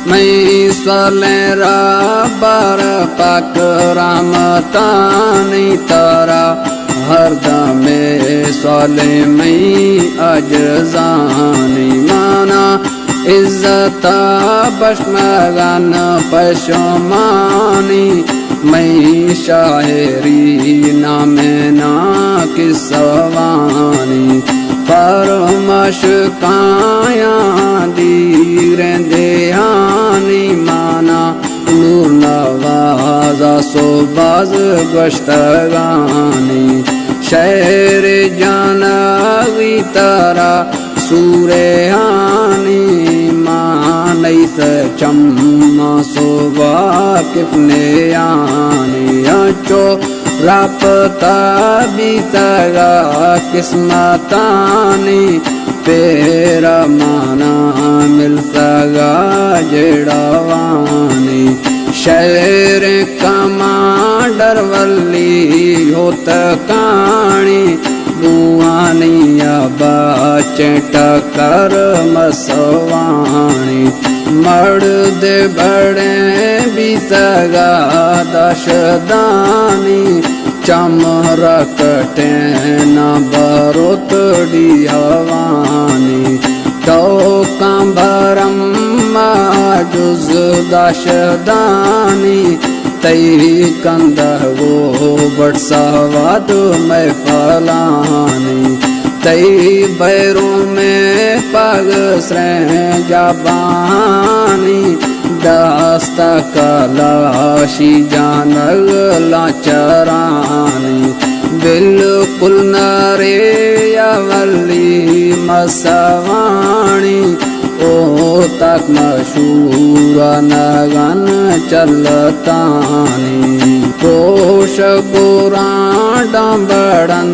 मैं सले रबर पाक रामतानी तारा हरदम सले मैं अजजानी माना इज्जत बशमगन पशमानी मैं शायरी नामे ना किसवानी फरमाश काया दीरे देहानी माना नूर नवाजा सोबाज गश्तगानी शहर जानवी तारा सूरेहानी मानई से चम्मा सोबा किफने आनी अचो रापता भी सगा किस्मतानी पेरा माना मिल सगा जेड़ावानी शहर कमांडर वल्ली होत काणी बुआनिया बाचे टकर मसवाणी मर्द बड़े भी सगा दशदानी चमरकटे न बरोतड़ी हवानी तो कंबरम जुज दशदानी तई कंद वो बटसवाद में फलानी तई बैरों में पग श्रें जबानी दास्ता कलाशी जानल लाचरानी बिल्कुल नरे अवली मसवाणी ओ तक मशहूर नगन चलतानी कोश गोरा डांबड़न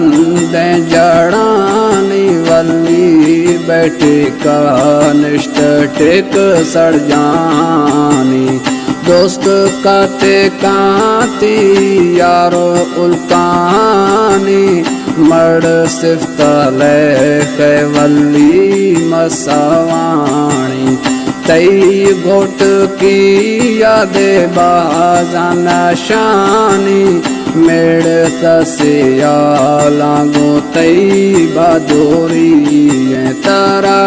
दे जड़ानी वल्ली बैठे का निष्ठ टेक सड़ जानी दोस्त काते काती यारो उल्कानी मर्द सिफ्त ले वल्ली मसवाणी तई घोट की यादे बाजान शानी मेड़ ससिया लागो तई बदोरी तारा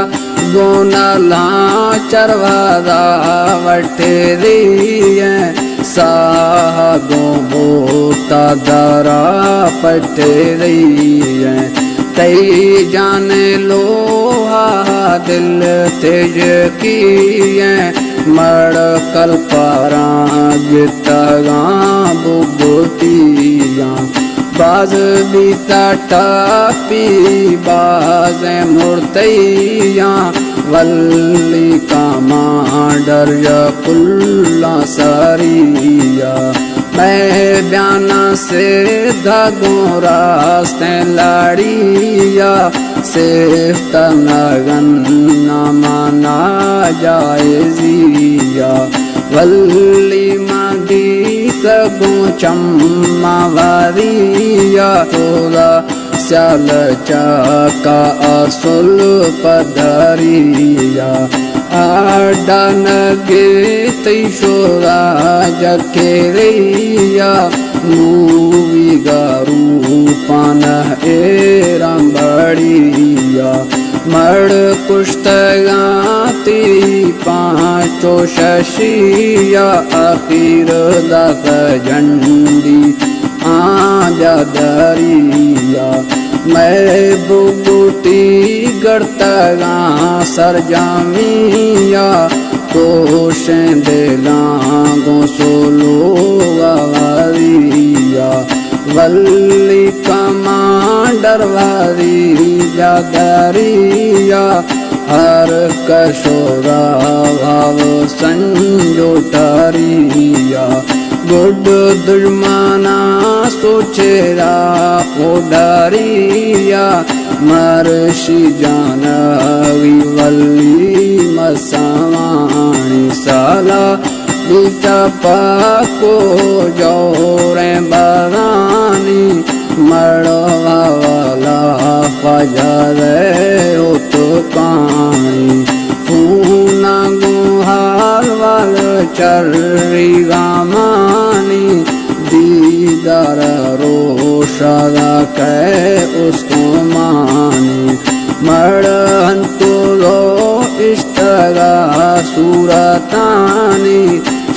गोना ला चरवादा वटे दिए सागो बोता दरा पटे दिए तई जाने लोहा दिल तेज किए मड़ कल पारा गितगा बुबोतिया बाज बीता टापी बाज मुर्तैया वल्ली कमांडर यकुल्ला सरिया मैं बयाना से धगों रास्ते लड़िया सिफ्त नगन न माना जायजिया वल्ली मदी सगों चम्मा वरिया तोगा स्याल चाका असुल पदरिया आडन गीत शोरा जकेरिया मूवी गारू पान एरम बड़िया मड़ पुश्तगाती पाँचो शशिया आखिर दस झंडी आजा दरिया मैं बुबूटी गड़तगा सरजामिया कोशें देलांगो सोलो वारिया वल्ली कमांडर वारी जादरिया हर कशोरा भाव संजो टरिया गुड दुश्मना सोचेरा ओडरिया मरशी जानवी वल्ली मसवाणी साला विसपा को जोरे बरानी मड़वा वाला फजरे उत कानी फूना गुहार वाला चर्री गामानी दीदार रोशदा कै उसको मानी मड़हन तो लो इश्तगा सूरतानी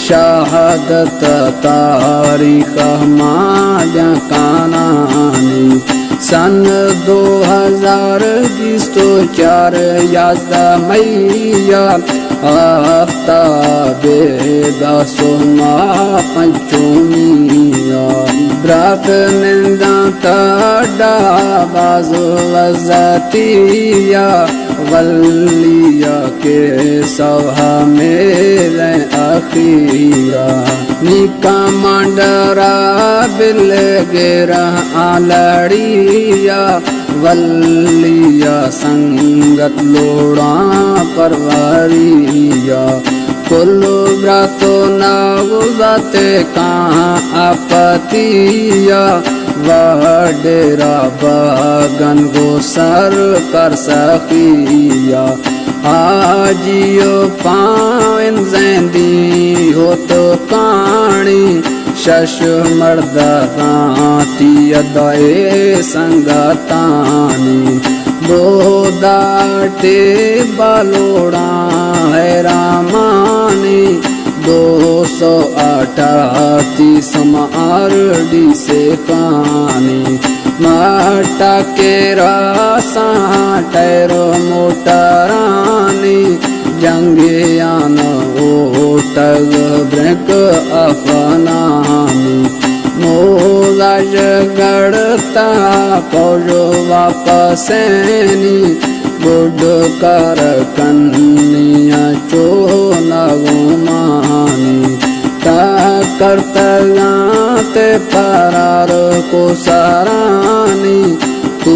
शहादत तारीख माजा कानानी सन 2024 याज़दा मैया आफ्ताबे दासोमा पंचोमिया ब्रात निंदा ताडा बाजो वज़तिया वलिया के सभा मेरे अखीरा निका मांडरा बिल गेरा आलड़िया वलिया संगत लोड़ा परवरिया कुल ब्रातो नागुजाते कहाँ आपतिया वाडेरा बागन गो सर कर सखिया आजियो पावन ज़ैंदी हो तो काणी शश मर्दा राती अदाए संगतानी दो दाटे बालोड़ा है रामानी 238 समारडी से कानी माटा के रासा टैरो मोटरानी जंगियान ओटग ब्रेक अफनामी मोजाज गढ़ता पौजो वापसेनी गुड कर कन्या चो नगुमानी करतगाते परार को सरानी तू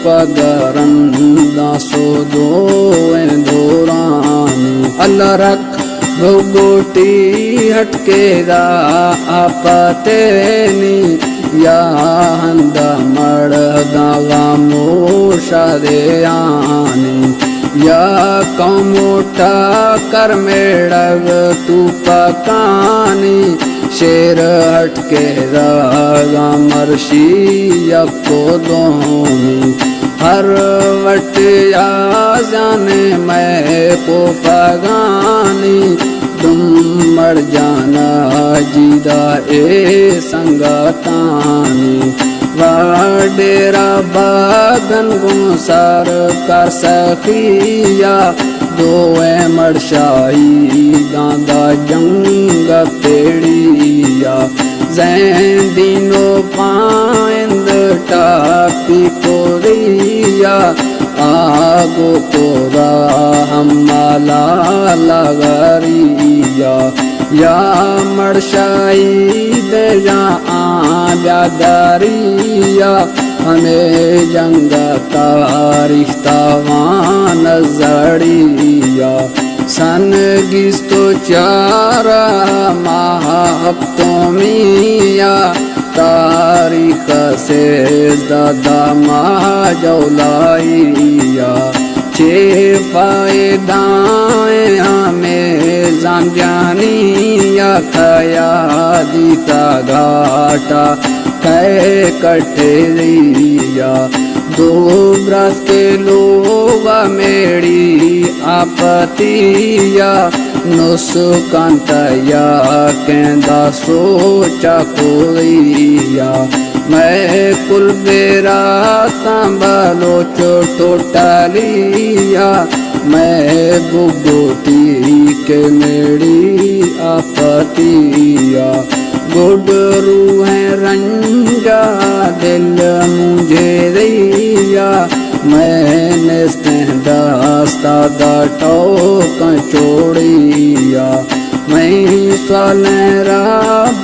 पगरंदा सो दो दोरानी अल्लाह रख भुगोटी हटके दा आपतेनी या हंदा मर्दा गामोशा दे आनी या कमोटा कर मेड़ग तू पकानी शेर हटके रागा मर्शी यको दोमी हर वट या जाने मैं को फगानी तुम मर जाना जीदा ए संगतानी वाडेरा बागन गुसार कर सखिया दोए मरशाई दादा जंग पेड़िया जैंदीनो पाइंद टापी कोरिया आगो कोरा हमाला लगरिया या मरशाई दे जा ब्यादरिया हमें जंग तारीख तावान जड़िया सन गिस्तो 4 माह हफ्तों मिया तारीख से दादा माह जौलाइया 6 फायदाएं हमें जानिया खया दीता घाटा कै कटेरिया 2 बरस के लोग मेरी आपतिया नुस्कांतया कहता सोचा कोरिया मैं कुल बेरा संभलो टोटलिया मैं बुगोटी के मेरी आपतिया गुडरू है रंजा दिल मुझे दिया मैंने दास्ता टोक चोड़िया मैं सलेरा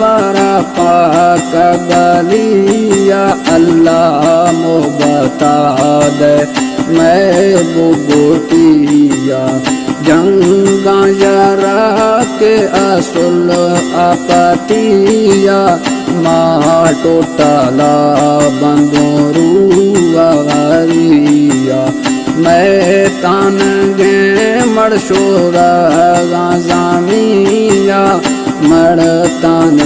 बरा पाक गलिया अल्लाह मोहब्बता दे मैं बुगोटिया जंगा जरा के असुल आपतिया माँ टोटला बंदोरू आवरिया मैं तान गे मरशोरा गाजामिया मड़तान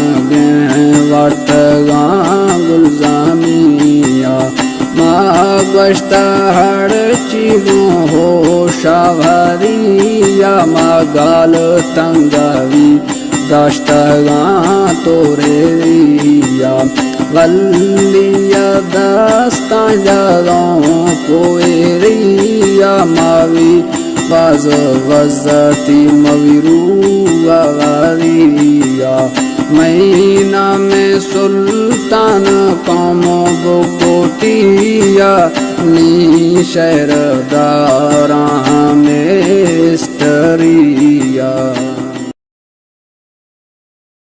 वर्तगा गुलजामिया मागश्त हड़ चिगो हो शावरिया मागाल तंगवी दस्तगा तोरे रिया वल्लिया दस्ता जगों पोएरिया मावी बाज वजती मवीरुआरिया महीना में सुल्तान कौम बुकोटिया नी शहरदारा में स्टरिया।